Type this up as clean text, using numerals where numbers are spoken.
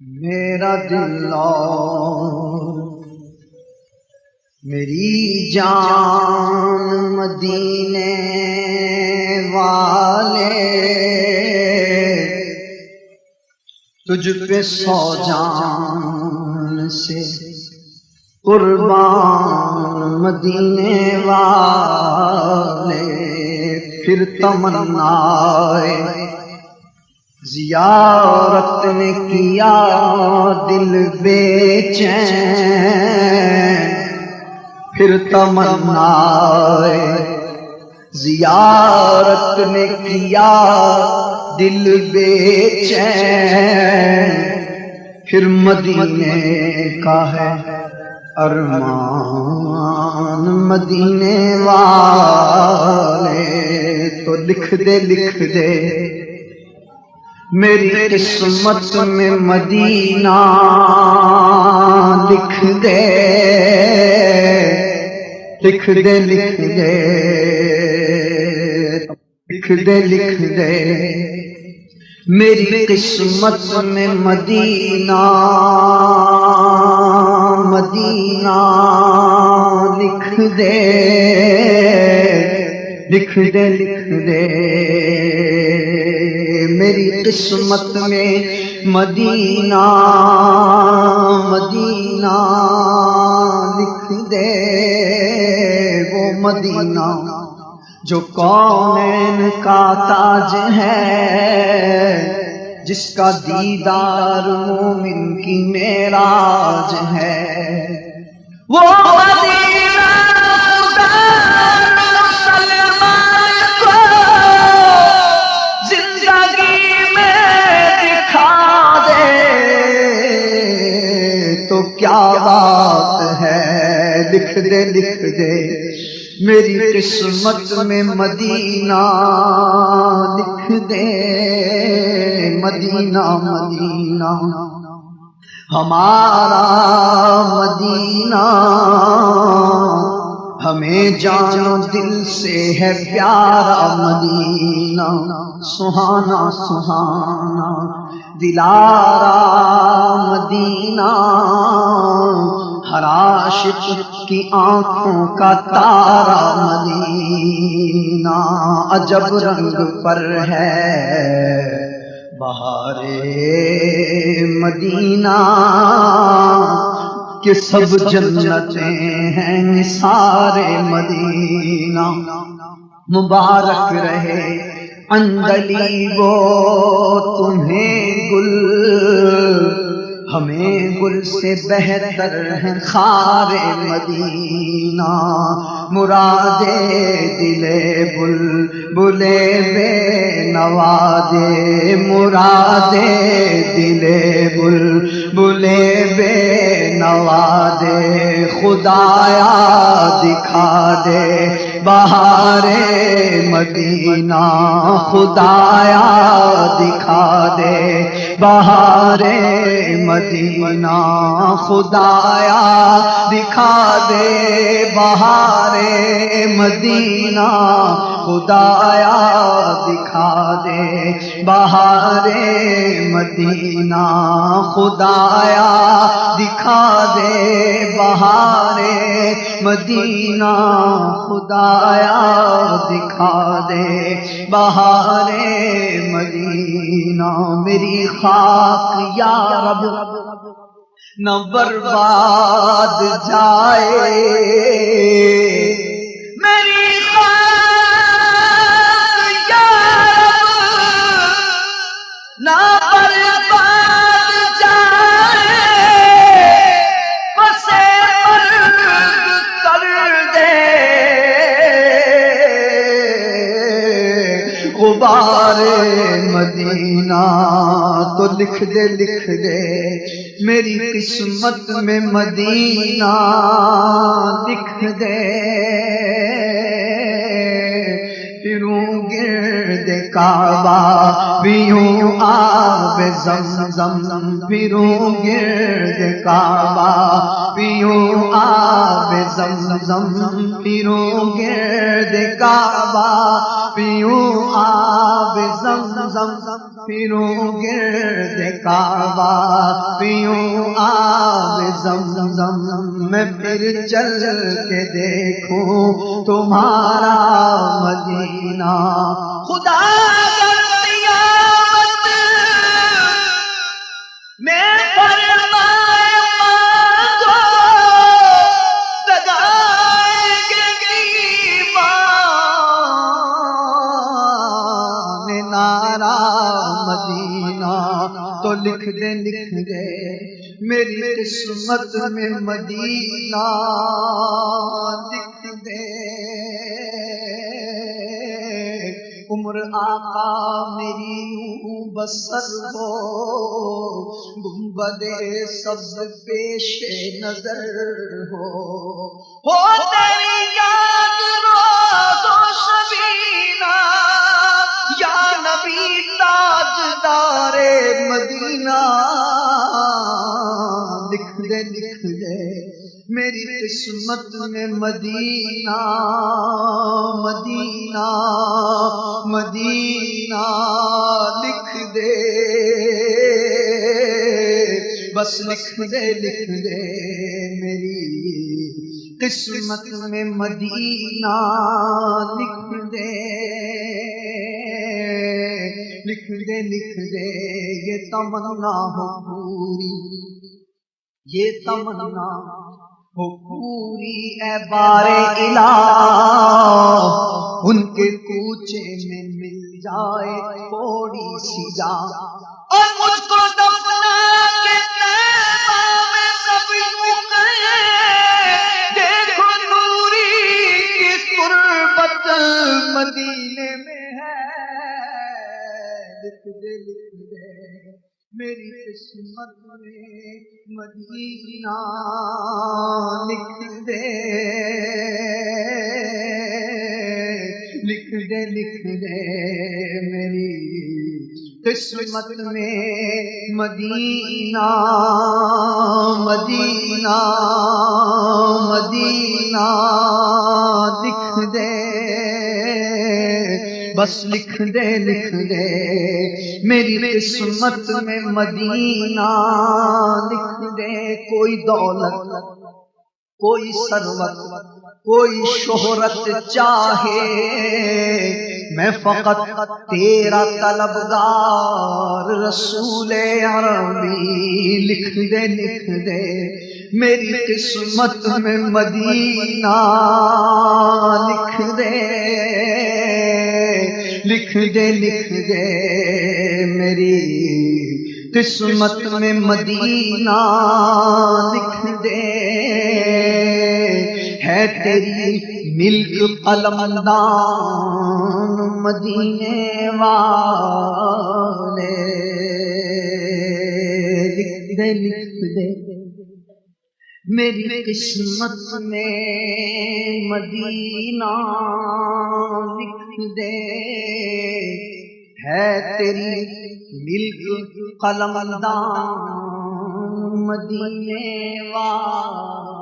میرا دل اور میری جان مدینے والے تجھ پہ سو جان سے قربان مدینے والے پھر تمنا زیارت نے کیا دل بے چین پھر تمنا زیارت نے کیا دل بے چین پھر مدینے کا ہے ارمان مدینے والے تو لکھ دے میری قسمت میں مدینہ لکھ دے میری قسمت میں مدینہ لکھ دے میری قسمت میں مدینہ لکھ دے وہ مدینہ جو کونین کا تاج ہے جس کا دیدار مومن کی معراج ہے وہ مدینہ کیا بات ہے لکھ دے میری قسمت میں مدینہ لکھ دے مدینہ ہمارا مدینہ ہمیں جان دل سے ہے پیارا مدینہ سہانا دلارا مدینہ ہر عاشق کی آنکھوں کا تارا مدینہ عجب رنگ پر ہے بہار مدینہ کہ سب جنتیں ہیں نثار مدینہ مبارک رہے اندلی وہ تمہیں گل ہمیں گل سے بہتر ہے خار مدینہ مراد دل بل بے نوادے مراد دل بل بے نوادے خدایا دکھا دے بہار مدینہ خدایا دکھا دے بہار مدینہ خدایا دکھا دے بہار مدینہ خدایا دکھا دے بہار مدینہ خدایا دکھا دے بہار مدینہ خدایا دکھا دے بہار مدینہ میری خاک یا رب نہ برباد جائے میری خاک یا رب نہ برباد جائے بسے کر دے غبار مدینہ تو لکھ دے میری قسمت میں مدینہ لکھ دے پھروں گرد کعبہ پیوں آب زمزم پھروں گرد کعبہ پیوں آب زمزم پھروں گرد کعبہ پیوں آب زمزم پھروں گرد کعبہ پیوں آب زمزم میں پھر چل کے دیکھوں تمہارا مدینہ خدا اگر قیامت میں فرمائے مانگو لگائیں گے گریباں نعرہ مدینہ تو لکھ دے میری قسمت میں مدینہ لکھ دے عمر آقا میری یوں بسر ہو گنبد سبز پیش نظر ہو تیری یاد روز و شبینہ یا نبی تاجدار مدینہ لکھ دے میری قسمت میں مدینہ مدینہ مدینہ لکھ دے بس لکھ دے میری قسمت میں مدینہ لکھ دے یہ تمنا ہو پوری یہ تمنا ہو پوری اے بار الہ ان کے کوچے میں مل جائے تھوڑی سی جا اور مجھ کو دفنا کے طیبہ میں سب یوں کہے دیکھو نوری کی قربت مدینے میں ہے لکھ دے میری قسمت میں مدینہ لکھ دے میری قسمت میں مدینہ مدینہ مدینہ لکھ دے بس لکھ دے میری قسمت میں مدینہ لکھ دے کوئی دولت کوئی ثروت کوئی شہرت چاہے میں فقط تیرا طلبگار رسول عربی لکھ دے میری قسمت میں مدینہ لکھ دے میری قسمت میں مدینہ لکھ دے ہے تیری ملک قلمدان مدینے والے لکھ دے میری قسمت میں مدینہ لکھ دے ہے تیری ملک قلمدان مدینے والے